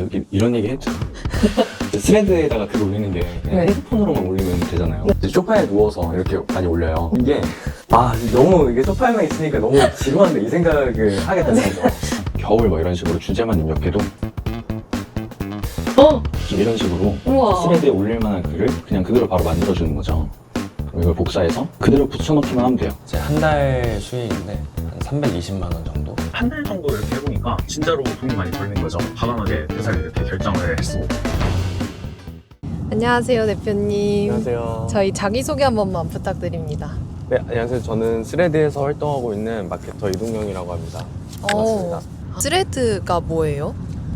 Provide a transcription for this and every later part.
여기 이런 얘기 했죠. 스레드에다가 글 올리는데 그냥 네. 핸드폰으로만 올리면 되잖아요. 이제 소파에 누워서 이렇게 많이 올려요. 이게 너무 이게 소파에만 있으니까 너무 지루한데 이 생각을 하게 되는 거죠. 겨울 뭐 이런 식으로 주제만 입력해도 좀 이런 식으로 우와. 스레드에 올릴 만한 글을 그냥 그대로 바로 만들어주는 거죠. 그럼 이걸 복사해서 그대로 붙여넣기만 하면 돼요. 제 한 달 수익인데 한 320만 원 정도? 한 달 정도 이렇게 해보니까 진짜로 돈이 많이 벌는 거죠. 과감하게 회사를 이렇게 결정을 했습니다. 안녕하세요, 대표님. 안녕하세요. 저희 자기소개 한 번만 부탁드립니다. 네, 안녕하세요. 저는 스레드에서 활동하고 있는 마케터 이동영이라고 합니다. 반갑습니다. 스레드가 뭐예요?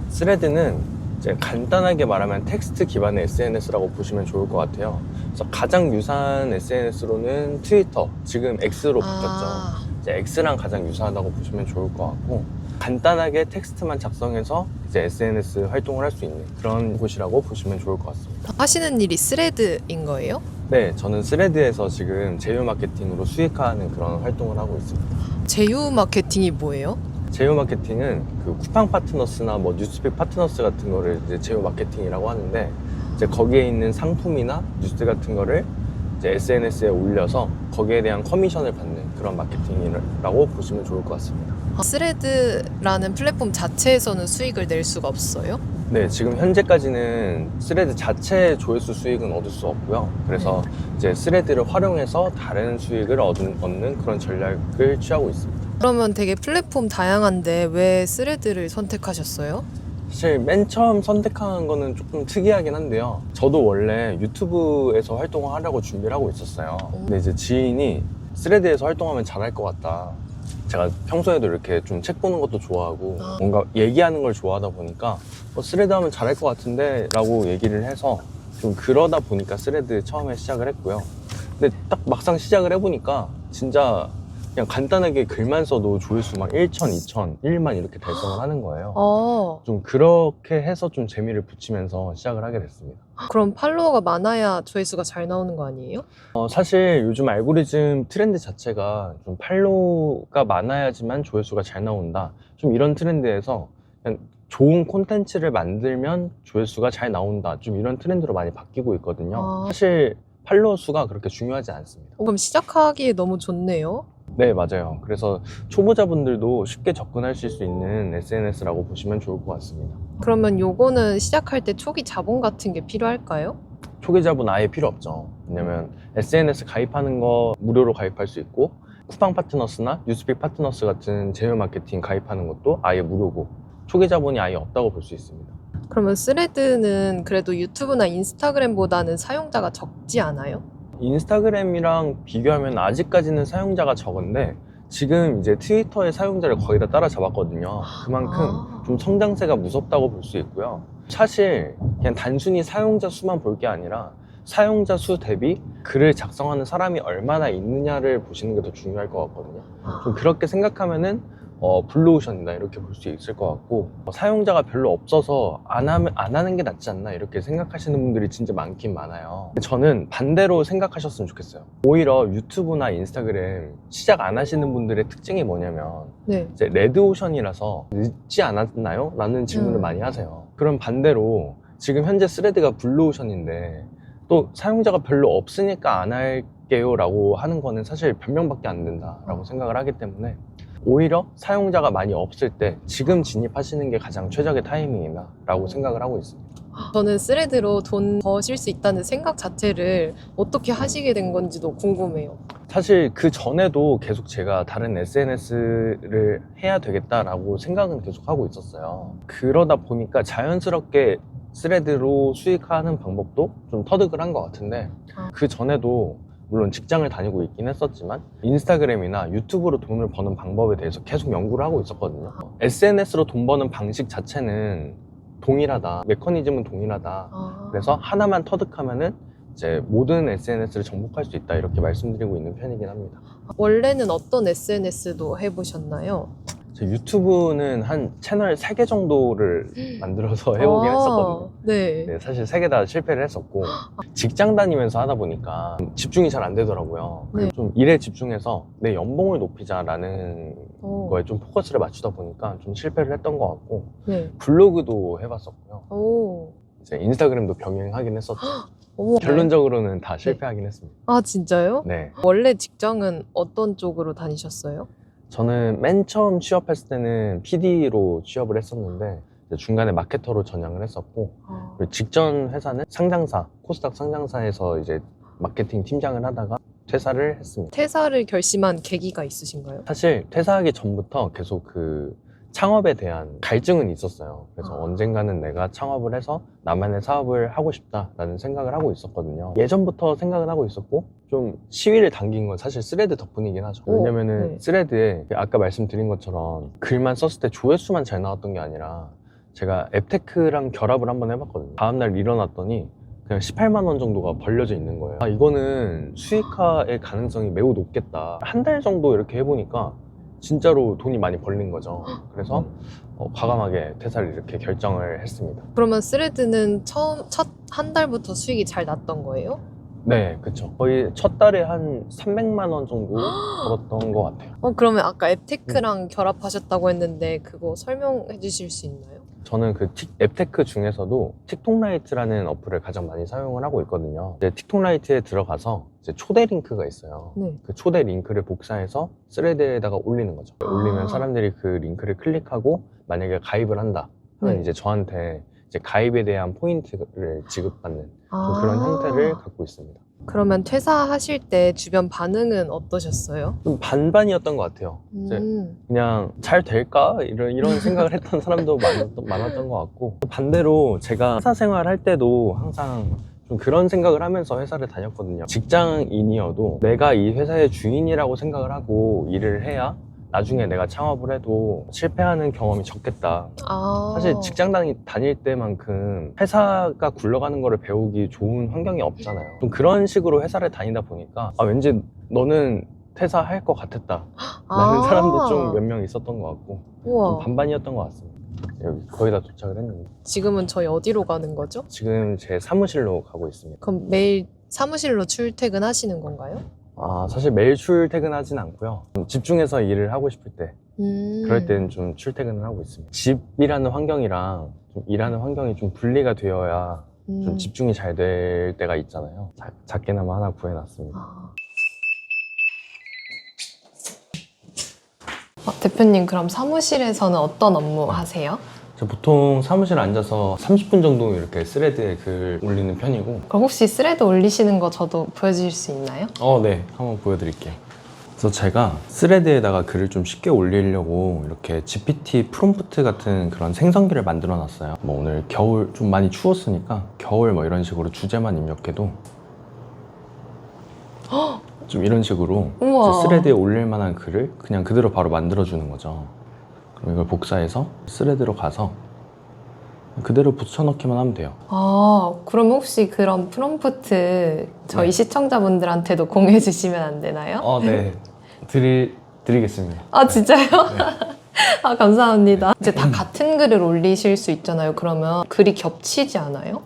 스레드는 이제 간단하게 말하면 텍스트 기반의 SNS라고 보시면 좋을 것 같아요. 그래서 가장 유사한 SNS로는 트위터, 지금 X로 바뀌었죠. 이제 X랑 가장 유사하다고 보시면 좋을 것 같고, 간단하게 텍스트만 작성해서 이제 SNS 활동을 할 수 있는 그런 곳이라고 보시면 좋을 것 같습니다. 하시는 일이 스레드인 거예요? 네, 저는 스레드에서 지금 제휴 마케팅으로 수익화하는 그런 활동을 하고 있습니다. 제휴 마케팅이 뭐예요? 제휴 마케팅은 그 쿠팡 파트너스나 뭐 뉴스픽 파트너스 같은 거를 이제 제휴 마케팅이라고 하는데, 이제 거기에 있는 상품이나 뉴스 같은 거를 이제 SNS에 올려서 거기에 대한 커미션을 받는 그런 마케팅이라고 보시면 좋을 것 같습니다. 스레드라는 플랫폼 자체에서는 수익을 낼 수가 없어요? 네, 지금 현재까지는 스레드 자체 조회수 수익은 얻을 수 없고요. 그래서 이제 스레드를 활용해서 다른 수익을 얻는 그런 전략을 취하고 있습니다. 그러면 되게 플랫폼 다양한데 왜 스레드를 선택하셨어요? 사실 맨 처음 선택한 거는 조금 특이하긴 한데요. 저도 원래 유튜브에서 활동을 하려고 준비를 하고 있었어요. 근데 이제 지인이 스레드에서 활동하면 잘할 것 같다. 제가 평소에도 이렇게 좀 책 보는 것도 좋아하고 뭔가 얘기하는 걸 좋아하다 보니까 스레드 하면 잘할 것 같은데 라고 얘기를 해서 좀 그러다 보니까 스레드 처음에 시작을 했고요. 근데 딱 막상 시작을 해보니까 진짜 그냥 간단하게 글만 써도 조회수 막 1천, 2천, 1만 이렇게 달성을 하는 거예요. 좀 그렇게 해서 좀 재미를 붙이면서 시작을 하게 됐습니다. 그럼 팔로워가 많아야 조회수가 잘 나오는 거 아니에요? 사실 요즘 알고리즘 트렌드 자체가 좀 팔로우가 많아야지만 조회수가 잘 나온다, 좀 이런 트렌드에서 그냥 좋은 콘텐츠를 만들면 조회수가 잘 나온다, 좀 이런 트렌드로 많이 바뀌고 있거든요. 사실 팔로워 수가 그렇게 중요하지 않습니다. 그럼 시작하기에 너무 좋네요. 네, 맞아요. 그래서 초보자분들도 쉽게 접근하실 수 있는 SNS라고 보시면 좋을 것 같습니다. 그러면 요거는 시작할 때 초기 자본 같은 게 필요할까요? 초기 자본 아예 필요 없죠. 왜냐면 SNS 가입하는 거 무료로 가입할 수 있고, 쿠팡 파트너스나 뉴스픽 파트너스 같은 제휴 마케팅 가입하는 것도 아예 무료고, 초기 자본이 아예 없다고 볼 수 있습니다. 그러면 스레드는 그래도 유튜브나 인스타그램보다는 사용자가 적지 않아요? 인스타그램이랑 비교하면 아직까지는 사용자가 적은데, 지금 이제 트위터의 사용자를 거의 다 따라잡았거든요. 그만큼 좀 성장세가 무섭다고 볼 수 있고요. 사실 그냥 단순히 사용자 수만 볼 게 아니라 사용자 수 대비 글을 작성하는 사람이 얼마나 있느냐를 보시는 게 더 중요할 것 같거든요. 좀 그렇게 생각하면은 블루오션이다 이렇게 볼 수 있을 것 같고, 사용자가 별로 없어서 안 하는 게 낫지 않나 이렇게 생각하시는 분들이 진짜 많긴 많아요. 저는 반대로 생각하셨으면 좋겠어요. 오히려 유튜브나 인스타그램 시작 안 하시는 분들의 특징이 뭐냐면, 네. 이제 레드오션이라서 늦지 않았나요? 라는 질문을 많이 하세요. 그럼 반대로 지금 현재 스레드가 블루오션인데 또 사용자가 별로 없으니까 안 할게요 라고 하는 거는 사실 변명밖에 안 된다라고 생각을 하기 때문에, 오히려 사용자가 많이 없을 때 지금 진입하시는 게 가장 최적의 타이밍이다 라고 생각을 하고 있습니다. 저는 스레드로 돈 버실 수 있다는 생각 자체를 어떻게 하시게 된 건지도 궁금해요. 사실 그 전에도 계속 제가 다른 SNS를 해야 되겠다라고 생각은 계속 하고 있었어요. 그러다 보니까 자연스럽게 스레드로 수익화하는 방법도 좀 터득을 한 것 같은데, 그 전에도 물론 직장을 다니고 있긴 했었지만 인스타그램이나 유튜브로 돈을 버는 방법에 대해서 계속 연구를 하고 있었거든요. SNS로 돈 버는 방식 자체는 동일하다, 메커니즘은 동일하다, 그래서 하나만 터득하면은 이제 모든 SNS를 정복할 수 있다 이렇게 말씀드리고 있는 편이긴 합니다. 원래는 어떤 SNS도 해보셨나요? 제 유튜브는 한 채널 3개 정도를 만들어서 해보긴 했었거든요. 네. 네, 사실 3개 다 실패를 했었고 직장 다니면서 하다 보니까 집중이 잘 안 되더라고요. 네. 좀 일에 집중해서 내 연봉을 높이자라는 거에 좀 포커스를 맞추다 보니까 좀 실패를 했던 것 같고 네. 블로그도 해봤었고요. 오. 이제 인스타그램도 병행하긴 했었죠. 어머. 결론적으로는 다 실패하긴 했습니다. 아, 진짜요? 네. 원래 직장은 어떤 쪽으로 다니셨어요? 저는 맨 처음 취업했을 때는 PD로 취업을 했었는데 이제 중간에 마케터로 전향을 했었고 그리고 직전 회사는 상장사, 코스닥 상장사에서 이제 마케팅 팀장을 하다가 퇴사를 했습니다. 퇴사를 결심한 계기가 있으신가요? 사실 퇴사하기 전부터 계속 그 창업에 대한 갈증은 있었어요. 그래서 언젠가는 내가 창업을 해서 나만의 사업을 하고 싶다라는 생각을 하고 있었거든요. 예전부터 생각은 하고 있었고 좀 시위를 당긴 건 사실 스레드 덕분이긴 하죠. 왜냐면은 네. 스레드에 아까 말씀드린 것처럼 글만 썼을 때 조회수만 잘 나왔던 게 아니라 제가 앱테크랑 결합을 한번 해봤거든요. 다음날 일어났더니 그냥 18만 원 정도가 벌려져 있는 거예요. 아, 이거는 수익화의 가능성이 매우 높겠다. 한 달 정도 이렇게 해보니까 진짜로 돈이 많이 벌린 거죠. 그래서 과감하게 퇴사를 이렇게 결정을 했습니다. 그러면 스레드는 첫 한 달부터 수익이 잘 났던 거예요? 네, 그쵸. 거의 첫 달에 한 300만 원 정도 벌었던 것 같아요. 그러면 아까 앱테크랑 결합하셨다고 했는데 그거 설명해 주실 수 있나요? 저는 그 앱테크 중에서도 틱톡라이트라는 어플을 가장 많이 사용을 하고 있거든요. 이제 틱톡라이트에 들어가서 이제 초대 링크가 있어요. 네. 그 초대 링크를 복사해서 스레드에다가 올리는 거죠. 올리면 사람들이 그 링크를 클릭하고 만약에 가입을 한다 하면 네. 이제 저한테 이제 가입에 대한 포인트를 지급받는 좀 그런 형태를 갖고 있습니다. 그러면 퇴사하실 때 주변 반응은 어떠셨어요? 좀 반반이었던 것 같아요. 이제 그냥 잘 될까? 이런 생각을 했던 사람도 많았던 것 같고 반대로 제가 회사 생활할 때도 항상 좀 그런 생각을 하면서 회사를 다녔거든요. 직장인이어도 내가 이 회사의 주인이라고 생각을 하고 일을 해야 나중에 내가 창업을 해도 실패하는 경험이 적겠다. 사실 직장 다닐 때만큼 회사가 굴러가는 거를 배우기 좋은 환경이 없잖아요. 좀 그런 식으로 회사를 다니다 보니까 왠지 너는 퇴사할 것 같았다 라는 사람도 좀 몇 명 있었던 것 같고 우와. 좀 반반이었던 것 같습니다. 여기 거의 다 도착을 했는데 지금은 저희 어디로 가는 거죠? 지금 제 사무실로 가고 있습니다. 그럼 매일 사무실로 출퇴근하시는 건가요? 사실 매일 출퇴근하진 않고요. 좀 집중해서 일을 하고 싶을 때 그럴 때는 좀 출퇴근을 하고 있습니다. 집이라는 환경이랑 좀 일하는 환경이 좀 분리가 되어야 좀 집중이 잘 될 때가 있잖아요. 작게나마 하나 구해놨습니다. 대표님, 그럼 사무실에서는 어떤 업무 하세요? 저 보통 사무실에 앉아서 30분 정도 이렇게 스레드에 글 올리는 편이고 그럼 혹시 스레드 올리시는 거 저도 보여주실 수 있나요? 네, 한번 보여드릴게요. 그래서 제가 스레드에다가 글을 좀 쉽게 올리려고 이렇게 GPT 프롬프트 같은 그런 생성기를 만들어 놨어요. 뭐 오늘 겨울 좀 많이 추웠으니까 겨울 뭐 이런 식으로 주제만 입력해도 좀 이런 식으로 우와. 스레드에 올릴 만한 글을 그냥 그대로 바로 만들어 주는 거죠. 그럼 이걸 복사해서 스레드로 가서 그대로 붙여넣기만 하면 돼요. 그럼 혹시 그런 프롬프트 저희 시청자분들한테도 공유해 주시면 안 되나요? 네. 드리겠습니다. 진짜요? 감사합니다. 이제 다 같은 글을 올리실 수 있잖아요. 그러면 글이 겹치지 않아요?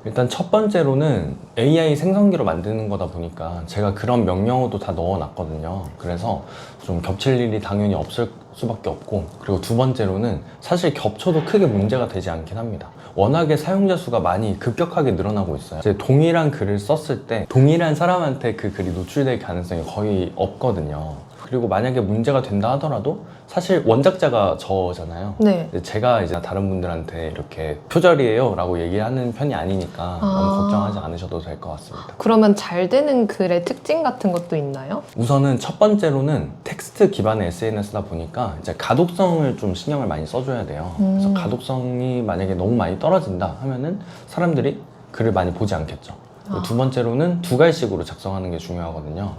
일단 첫 번째로는 AI 생성기로 만드는 거다 보니까 제가 그런 명령어도 다 넣어놨거든요. 그래서 좀 겹칠 일이 당연히 없을 수밖에 없고, 그리고 두 번째로는 사실 겹쳐도 크게 문제가 되지 않긴 합니다. 워낙에 사용자 수가 많이 급격하게 늘어나고 있어요. 이제 동일한 글을 썼을 때 동일한 사람한테 그 글이 노출될 가능성이 거의 없거든요. 그리고 만약에 문제가 된다 하더라도 사실 원작자가 저잖아요. 네. 제가 이제 다른 분들한테 이렇게 표절이에요 라고 얘기하는 편이 아니니까 너무 걱정하지 않으셔도 될 것 같습니다. 그러면 잘 되는 글의 특징 같은 것도 있나요? 우선은 첫 번째로는 텍스트 기반의 SNS다 보니까 이제 가독성을 좀 신경을 많이 써줘야 돼요. 그래서 가독성이 만약에 너무 많이 떨어진다 하면은 사람들이 글을 많이 보지 않겠죠. 두 번째로는 두 갈식으로 작성하는 게 중요하거든요.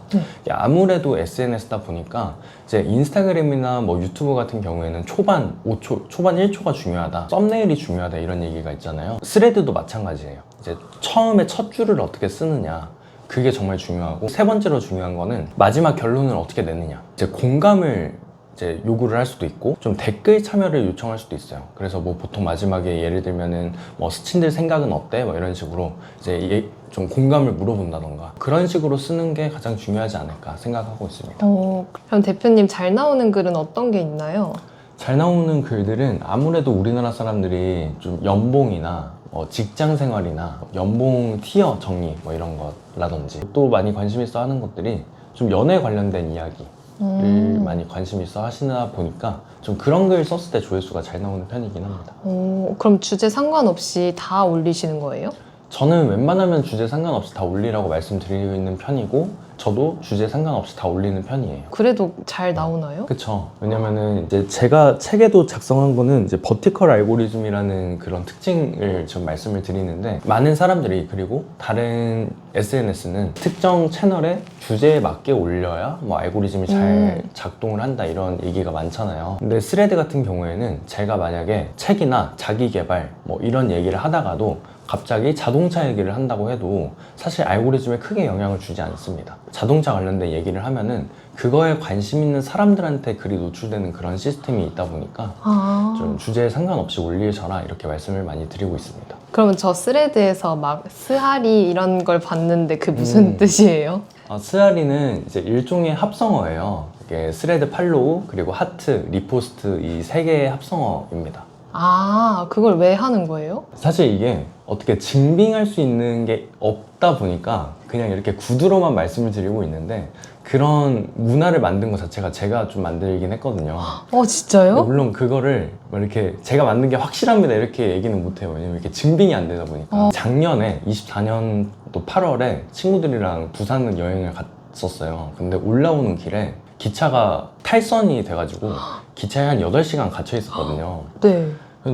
아무래도 SNS다 보니까 이제 인스타그램이나 뭐 유튜브 같은 경우에는 초반 5초, 초반 1초가 중요하다, 썸네일이 중요하다 이런 얘기가 있잖아요. 스레드도 마찬가지예요. 이제 처음에 첫 줄을 어떻게 쓰느냐, 그게 정말 중요하고, 세 번째로 중요한 거는 마지막 결론을 어떻게 내느냐. 이제 공감을 이제 요구를 할 수도 있고 좀 댓글 참여를 요청할 수도 있어요. 그래서 뭐 보통 마지막에 예를 들면은 뭐 스친들 생각은 어때? 뭐 이런 식으로 이제 좀 공감을 물어본다던가 그런 식으로 쓰는 게 가장 중요하지 않을까 생각하고 있습니다. 그럼 대표님 잘 나오는 글은 어떤 게 있나요? 잘 나오는 글들은 아무래도 우리나라 사람들이 좀 연봉이나 직장 생활이나 연봉 티어 정리 뭐 이런 거라든지 또 많이 관심 있어 하는 것들이 좀 연애 관련된 이야기를 많이 관심 있어 하시나 보니까 좀 그런 글 썼을 때 조회수가 잘 나오는 편이긴 합니다. 그럼 주제 상관없이 다 올리시는 거예요? 저는 웬만하면 주제 상관없이 다 올리라고 말씀드리고 있는 편이고 저도 주제 상관없이 다 올리는 편이에요. 그래도 잘 나오나요? 그쵸. 왜냐면은 이제 제가 책에도 작성한 거는 이제 버티컬 알고리즘이라는 그런 특징을 지금 말씀을 드리는데 많은 사람들이 그리고 다른 SNS는 특정 채널의 주제에 맞게 올려야 뭐 알고리즘이 잘 작동을 한다 이런 얘기가 많잖아요. 근데 스레드 같은 경우에는 제가 만약에 책이나 자기 개발 뭐 이런 얘기를 하다가도 갑자기 자동차 얘기를 한다고 해도 사실 알고리즘에 크게 영향을 주지 않습니다. 자동차 관련된 얘기를 하면은 그거에 관심 있는 사람들한테 글이 노출되는 그런 시스템이 있다 보니까 좀 주제에 상관없이 올리셔라 이렇게 말씀을 많이 드리고 있습니다. 그러면 저 스레드에서 막 스하리 이런 걸 봤는데 그 무슨 뜻이에요? 스하리는 이제 일종의 합성어예요. 이게 스레드 팔로우 그리고 하트, 리포스트 이 세 개의 합성어입니다. 그걸 왜 하는 거예요? 사실 이게 어떻게 증빙할 수 있는 게 없다 보니까 그냥 이렇게 구두로만 말씀을 드리고 있는데 그런 문화를 만든 것 자체가 제가 좀 만들긴 했거든요. 진짜요? 물론 그거를 뭐 이렇게 제가 만든 게 확실합니다 이렇게 얘기는 못해요. 왜냐면 이렇게 증빙이 안 되다 보니까. 작년에 24년 또 8월에 친구들이랑 부산을 여행을 갔었어요. 근데 올라오는 길에 기차가 탈선이 돼가지고 기차에 한 8시간 갇혀 있었거든요. 네.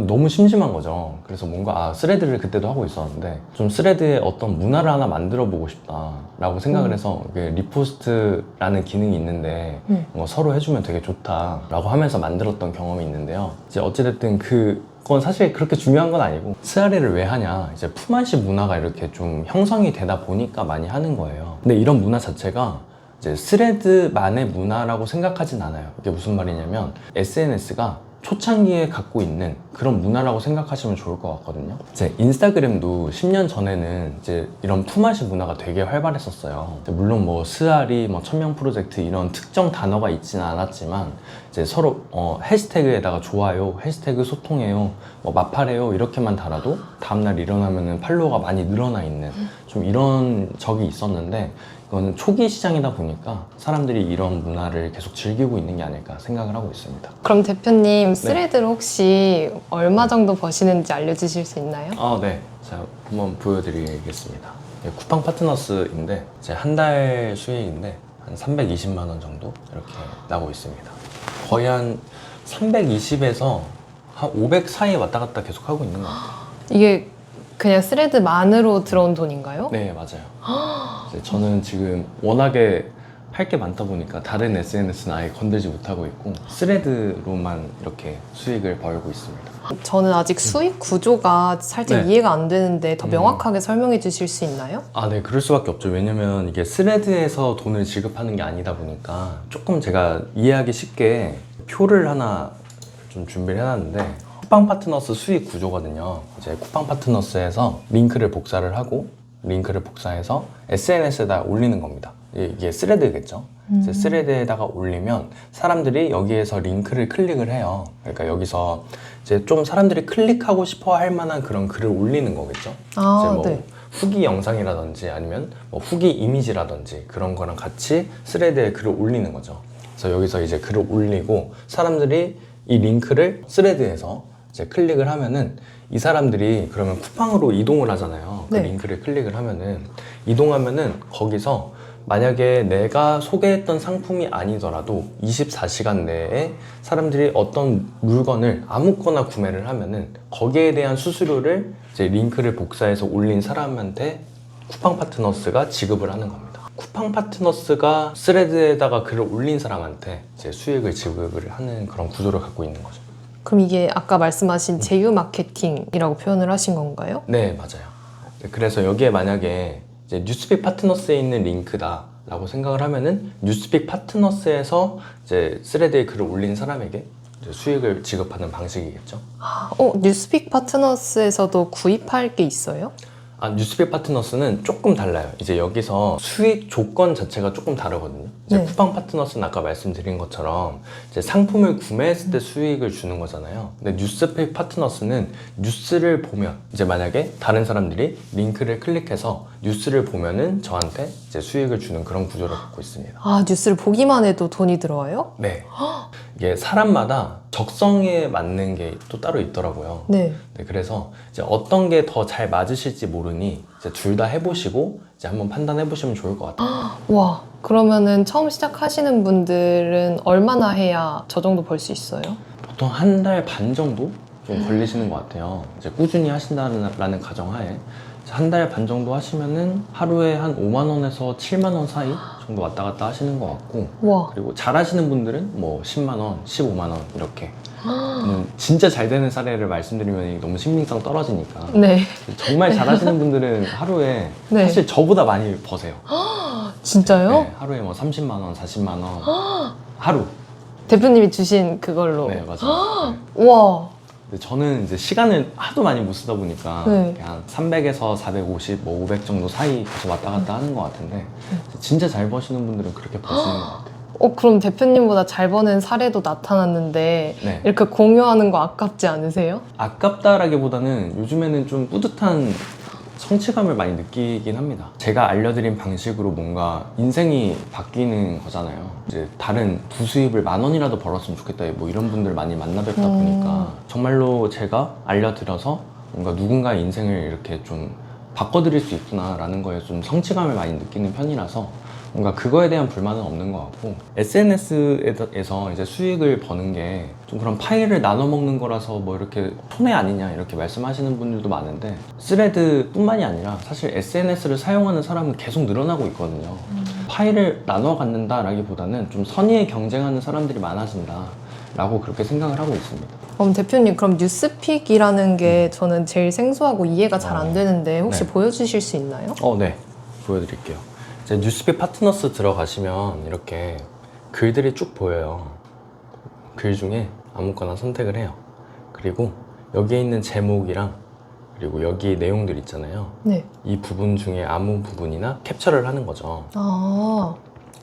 너무 심심한 거죠. 그래서 뭔가 스레드를 그때도 하고 있었는데 좀 스레드에 어떤 문화를 하나 만들어 보고 싶다라고 생각을 해서 리포스트라는 기능이 있는데 서로 해주면 되게 좋다라고 하면서 만들었던 경험이 있는데요. 이제 어찌됐든 그건 사실 그렇게 중요한 건 아니고 스하리를 왜 하냐, 이제 품앗이 문화가 이렇게 좀 형성이 되다 보니까 많이 하는 거예요. 근데 이런 문화 자체가 이제 스레드만의 문화라고 생각하진 않아요. 이게 무슨 말이냐면 SNS가 초창기에 갖고 있는 그런 문화라고 생각하시면 좋을 것 같거든요. 이제 인스타그램도 10년 전에는 이제 이런 품앗이 문화가 되게 활발했었어요. 물론 뭐 스하리, 뭐 천명 프로젝트 이런 특정 단어가 있지는 않았지만 이제 서로 해시태그에다가 좋아요, 해시태그 소통해요, 뭐 마팔해요 이렇게만 달아도 다음날 일어나면은 팔로워가 많이 늘어나 있는 좀 이런 적이 있었는데 이거는 초기 시장이다 보니까 사람들이 이런 문화를 계속 즐기고 있는 게 아닐까 생각을 하고 있습니다. 그럼 대표님 스레드를 혹시 얼마 정도 버시는지 알려주실 수 있나요? 네. 제가 한번 보여드리겠습니다. 쿠팡 파트너스인데 제 한 달 수익인데 한 320만 원 정도 이렇게 나고 있습니다. 거의 한 320에서 한 500 사이에 왔다 갔다 계속 하고 있는 것 같아요. 이게 그냥 스레드만으로 들어온 돈인가요? 네, 맞아요. 이제 저는 지금 워낙에 할 게 많다 보니까 다른 SNS는 아예 건들지 못하고 있고 스레드로만 이렇게 수익을 벌고 있습니다. 저는 아직 수익 구조가 살짝 네. 이해가 안 되는데 더 명확하게 설명해 주실 수 있나요? 네, 그럴 수밖에 없죠. 왜냐면 이게 스레드에서 돈을 지급하는 게 아니다 보니까 조금 제가 이해하기 쉽게 표를 하나 좀 준비를 해놨는데 쿠팡 파트너스 수익 구조거든요. 이제 쿠팡 파트너스에서 링크를 복사를 하고 링크를 복사해서 SNS에다 올리는 겁니다. 이게 스레드겠죠. 이제 스레드에다가 올리면 사람들이 여기에서 링크를 클릭을 해요. 그러니까 여기서 이제 좀 사람들이 클릭하고 싶어 할 만한 그런 글을 올리는 거겠죠. 이제 뭐 네. 후기 영상이라든지 아니면 뭐 후기 이미지라든지 그런 거랑 같이 스레드에 글을 올리는 거죠. 그래서 여기서 이제 글을 올리고 사람들이 이 링크를 스레드에서 이제 클릭을 하면은 이 사람들이 그러면 쿠팡으로 이동을 하잖아요. 그 네. 링크를 클릭을 하면은 이동하면은 거기서 만약에 내가 소개했던 상품이 아니더라도 24시간 내에 사람들이 어떤 물건을 아무거나 구매를 하면은 거기에 대한 수수료를 이제 링크를 복사해서 올린 사람한테 쿠팡 파트너스가 지급을 하는 겁니다. 쿠팡 파트너스가 스레드에다가 글을 올린 사람한테 이제 수익을 지급을 하는 그런 구조를 갖고 있는 거죠. 그럼 이게 아까 말씀하신 제휴 마케팅이라고 표현을 하신 건가요? 네, 맞아요. 그래서 여기에 만약에 이제 뉴스픽 파트너스에 있는 링크다 라고 생각을 하면은 뉴스픽 파트너스에서 이제 스레드에 글을 올린 사람에게 이제 수익을 지급하는 방식이겠죠. 뉴스픽 파트너스에서도 구입할 게 있어요? 뉴스픽 파트너스는 조금 달라요. 이제 여기서 수익 조건 자체가 조금 다르거든요. 이제 네. 쿠팡 파트너스는 아까 말씀드린 것처럼 이제 상품을 구매했을 때 수익을 주는 거잖아요. 근데 뉴스픽 파트너스는 뉴스를 보면 이제 만약에 다른 사람들이 링크를 클릭해서 뉴스를 보면은 저한테 이제 수익을 주는 그런 구조를 갖고 있습니다. 뉴스를 보기만 해도 돈이 들어와요? 네. 이게 사람마다 적성에 맞는 게 또 따로 있더라고요. 네. 네, 그래서 이제 어떤 게 더 잘 맞으실지 모르니 이제 둘 다 해보시고 이제 한번 판단해 보시면 좋을 것 같아요. 와, 그러면은 처음 시작하시는 분들은 얼마나 해야 저 정도 벌 수 있어요? 보통 한 달 반 정도 좀 걸리시는 것 같아요. 이제 꾸준히 하신다는 가정하에 한 달 반 정도 하시면은 하루에 한 5만 원에서 7만 원 사이 정도 왔다 갔다 하시는 것 같고, 와. 그리고 잘하시는 분들은 뭐 10만 원, 15만 원 이렇게. 진짜 잘 되는 사례를 말씀드리면 너무 신빙성 떨어지니까. 네. 정말 잘하시는 분들은 하루에 네. 사실 저보다 많이 버세요. 진짜요? 네, 하루에 뭐 30만 원, 40만 원 하루. 대표님이 주신 그걸로. 네, 맞아요. 네. 와. 근데 저는 이제 시간을 하도 많이 못 쓰다 보니까 네. 그냥 300에서 450, 뭐 500 정도 사이 계속 왔다 갔다 하는 것 같은데 진짜 잘 버시는 분들은 그렇게 버시는 것 같아요. 그럼 대표님보다 잘 버는 사례도 나타났는데 네. 이렇게 공유하는 거 아깝지 않으세요? 아깝다라기보다는 요즘에는 좀 뿌듯한 성취감을 많이 느끼긴 합니다. 제가 알려드린 방식으로 뭔가 인생이 바뀌는 거잖아요. 이제 다른 부수입을 10,000원이라도 벌었으면 좋겠다, 뭐 이런 분들 많이 만나 뵙다 보니까 정말로 제가 알려드려서 뭔가 누군가의 인생을 이렇게 좀 바꿔드릴 수 있구나라는 거에 좀 성취감을 많이 느끼는 편이라서 뭔가 그거에 대한 불만은 없는 것 같고, SNS에서 이제 수익을 버는 게 좀 그런 파일을 나눠 먹는 거라서 뭐 이렇게 손해 아니냐 이렇게 말씀하시는 분들도 많은데, 스레드 뿐만이 아니라 사실 SNS를 사용하는 사람은 계속 늘어나고 있거든요. 파일을 나눠 갖는다 라기보다는 좀 선의의 경쟁하는 사람들이 많아진다 라고 그렇게 생각을 하고 있습니다. 대표님, 그럼 뉴스픽이라는 게 저는 제일 생소하고 이해가 잘 안 되는데 혹시 네. 보여주실 수 있나요? 네, 보여드릴게요. 이제 뉴스픽 파트너스 들어가시면 이렇게 글들이 쭉 보여요. 글 중에 아무거나 선택을 해요. 그리고 여기에 있는 제목이랑 그리고 여기 내용들 있잖아요. 네. 이 부분 중에 아무 부분이나 캡처를 하는 거죠.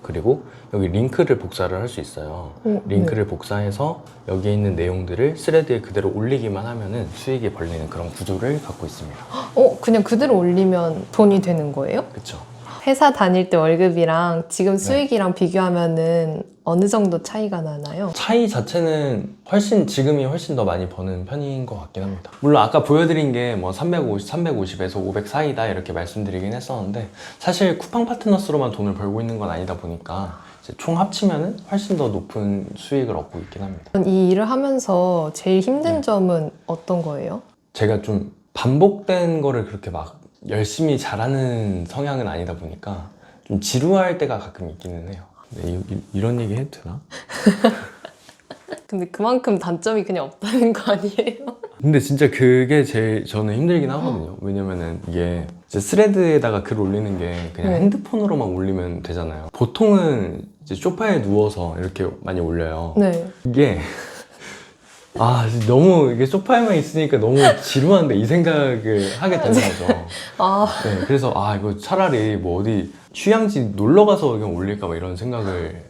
그리고 여기 링크를 복사를 할 수 있어요. 링크를 복사해서 여기에 있는 내용들을 스레드에 그대로 올리기만 하면은 수익이 벌리는 그런 구조를 갖고 있습니다. 그냥 그대로 올리면 돈이 되는 거예요? 그렇죠. 회사 다닐 때 월급이랑 지금 수익이랑 비교하면은 어느 정도 차이가 나나요? 차이 자체는 지금이 훨씬 더 많이 버는 편인 것 같긴 합니다. 물론 아까 보여드린 게 뭐 350에서 500 사이다 이렇게 말씀드리긴 했었는데, 사실 쿠팡 파트너스로만 돈을 벌고 있는 건 아니다 보니까 이제 총 합치면은 훨씬 더 높은 수익을 얻고 있긴 합니다. 이 일을 하면서 제일 힘든 점은 어떤 거예요? 제가 좀 반복된 거를 그렇게 막 열심히 잘하는 성향은 아니다 보니까 좀 지루할 때가 가끔 있기는 해요. 네, 이런 얘기 해도 되나? 근데 그만큼 단점이 그냥 없다는 거 아니에요? 근데 진짜 그게 제일 저는 힘들긴 하거든요. 왜냐면은 이게 이제 스레드에다가 글 올리는 게 그냥 네. 핸드폰으로만 올리면 되잖아요. 보통은 이제 소파에 누워서 이렇게 많이 올려요. 네. 이게 너무 이게 소파에만 있으니까 너무 지루한데 이 생각을 하게 되는 거죠. 네, 그래서 이거 차라리 뭐 어디 휴양지 놀러 가서 그냥 올릴까 막 이런 생각을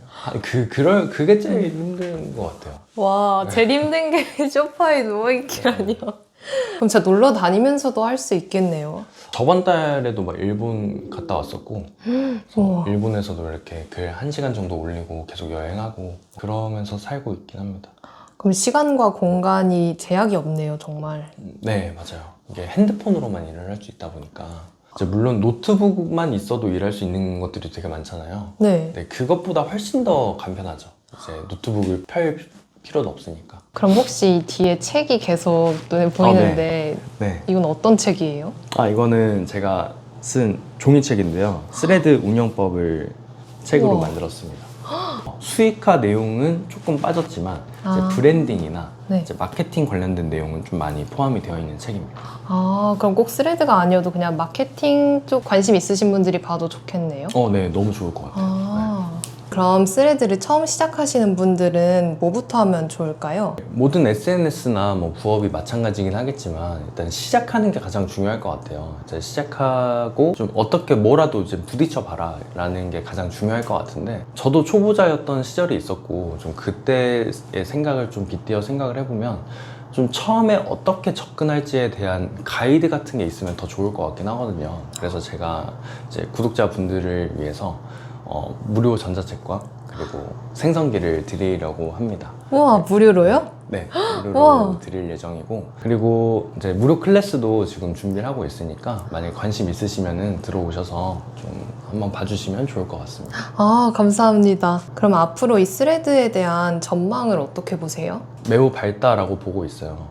그게 제일 힘든 것 같아요. 와, 제일 힘든 게 소파에 누워있기라니요. 그럼 진짜 놀러 다니면서도 할 수 있겠네요. 저번 달에도 막 일본 갔다 왔었고, 그래서 우와. 일본에서도 이렇게 글 1시간 정도 올리고 계속 여행하고 그러면서 살고 있긴 합니다. 그럼 시간과 공간이 제약이 없네요, 정말. 네, 맞아요. 이게 핸드폰으로만 일을 할 수 있다 보니까 이제 물론 노트북만 있어도 일할 수 있는 것들이 되게 많잖아요. 네. 네, 그것보다 훨씬 더 간편하죠. 이제 노트북을 펼 필요도 없으니까. 그럼 혹시 뒤에 책이 계속 눈에 보이는데 네. 이건 어떤 책이에요? 이거는 제가 쓴 종이책인데요. 스레드 운영법을 책으로 우와. 만들었습니다. 수익화 내용은 조금 빠졌지만 아. 이제 브랜딩이나 네. 이제 마케팅 관련된 내용은 좀 많이 포함이 되어 있는 책입니다. 아, 그럼 꼭 스레드가 아니어도 그냥 마케팅 쪽 관심 있으신 분들이 봐도 좋겠네요. 네, 너무 좋을 것 같아요. 아, 그럼 스레드를 처음 시작하시는 분들은 뭐부터 하면 좋을까요? 모든 SNS나 뭐 부업이 마찬가지긴 하겠지만 일단 시작하는 게 가장 중요할 것 같아요. 이제 시작하고 좀 어떻게 뭐라도 이제 부딪혀 봐라 라는 게 가장 중요할 것 같은데, 저도 초보자였던 시절이 있었고 좀 그때의 생각을 좀 빗대어 생각을 해보면 좀 처음에 어떻게 접근할지에 대한 가이드 같은 게 있으면 더 좋을 것 같긴 하거든요. 그래서 제가 이제 구독자분들을 위해서 무료 전자책과 그리고 생성기를 드리려고 합니다. 우와, 무료로요? 네, 우와. 무료로 드릴 예정이고, 그리고 이제 무료 클래스도 지금 준비를 하고 있으니까 만약에 관심 있으시면은 들어오셔서 좀 한번 봐주시면 좋을 것 같습니다. 아, 감사합니다. 그럼 앞으로 이 스레드에 대한 전망을 어떻게 보세요? 매우 밝다라고 보고 있어요.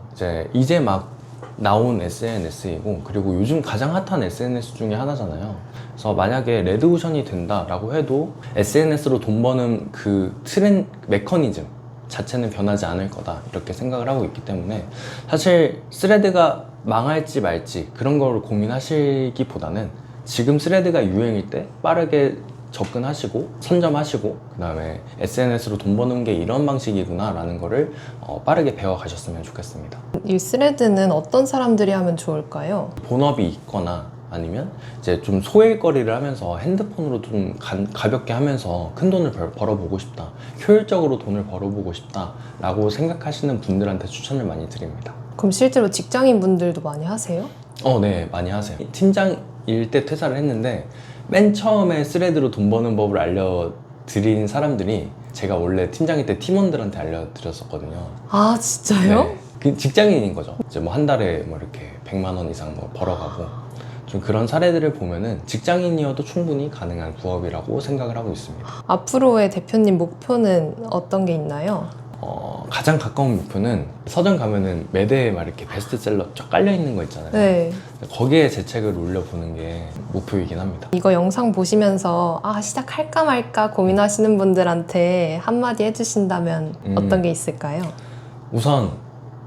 이제 막 나온 SNS이고, 그리고 요즘 가장 핫한 SNS 중에 하나잖아요. 그래서 만약에 레드오션이 된다라고 해도 SNS로 돈 버는 그 메커니즘 자체는 변하지 않을 거다, 이렇게 생각을 하고 있기 때문에 사실 스레드가 망할지 말지 그런 걸 고민하시기보다는 지금 스레드가 유행일 때 빠르게 접근하시고 선점하시고, 그 다음에 SNS로 돈 버는 게 이런 방식이구나 라는 거를 빠르게 배워가셨으면 좋겠습니다. 이 스레드는 어떤 사람들이 하면 좋을까요? 본업이 있거나 아니면 이제 좀 소일거리를 하면서 핸드폰으로 좀 가볍게 하면서 큰 돈을 벌어보고 싶다, 효율적으로 돈을 벌어보고 싶다 라고 생각하시는 분들한테 추천을 많이 드립니다. 그럼 실제로 직장인 분들도 많이 하세요? 네, 많이 하세요. 팀장일 때 퇴사를 했는데 맨 처음에 스레드로 돈 버는 법을 알려드린 사람들이 제가 원래 팀장일 때 팀원들한테 알려드렸었거든요. 아, 진짜요? 네, 그 직장인인 거죠. 이제 뭐 한 달에 뭐 이렇게 100만 원 이상 뭐 벌어가고, 좀 그런 사례들을 보면은 직장인이어도 충분히 가능한 부업이라고 생각을 하고 있습니다. 앞으로의 대표님 목표는 어떤 게 있나요? 가장 가까운 목표는 서점 가면은 매대에 막 이렇게 베스트셀러 쫙 깔려 있는 거 있잖아요. 네. 거기에 제 책을 올려보는 게 목표이긴 합니다. 이거 영상 보시면서 시작할까 말까 고민하시는 분들한테 한마디 해주신다면 어떤 게 있을까요? 우선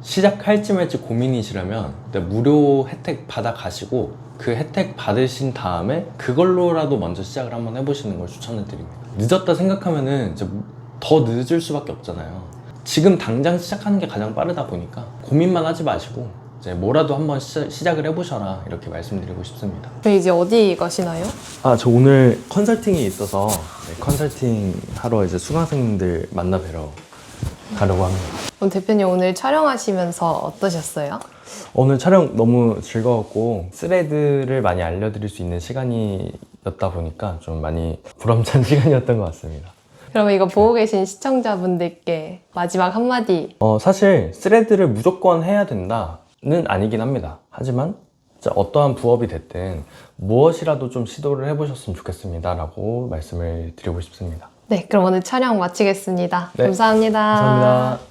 시작할지 말지 고민이시라면 무료 혜택 받아 가시고 그 혜택 받으신 다음에 그걸로라도 먼저 시작을 한번 해보시는 걸 추천을 드립니다. 늦었다 생각하면은 이제 더 늦을 수밖에 없잖아요. 지금 당장 시작하는 게 가장 빠르다 보니까 고민만 하지 마시고 이제 뭐라도 한번 시작을 해보셔라, 이렇게 말씀드리고 싶습니다. 그럼 이제 어디 가시나요? 저 오늘 컨설팅이 있어서 컨설팅 하러 이제 수강생들 만나 뵈러 가려고 합니다. 그럼 대표님 오늘 촬영하시면서 어떠셨어요? 오늘 촬영 너무 즐거웠고 스레드를 많이 알려드릴 수 있는 시간이었다 보니까 좀 많이 보람찬 시간이었던 것 같습니다. 그러면 이거 보고 계신 시청자분들께 마지막 한마디. 사실 스레드를 무조건 해야 된다는 아니긴 합니다. 하지만 진짜 어떠한 부업이 됐든 무엇이라도 좀 시도를 해보셨으면 좋겠습니다 라고 말씀을 드리고 싶습니다. 네, 그럼 오늘 촬영 마치겠습니다. 네, 감사합니다. 감사합니다.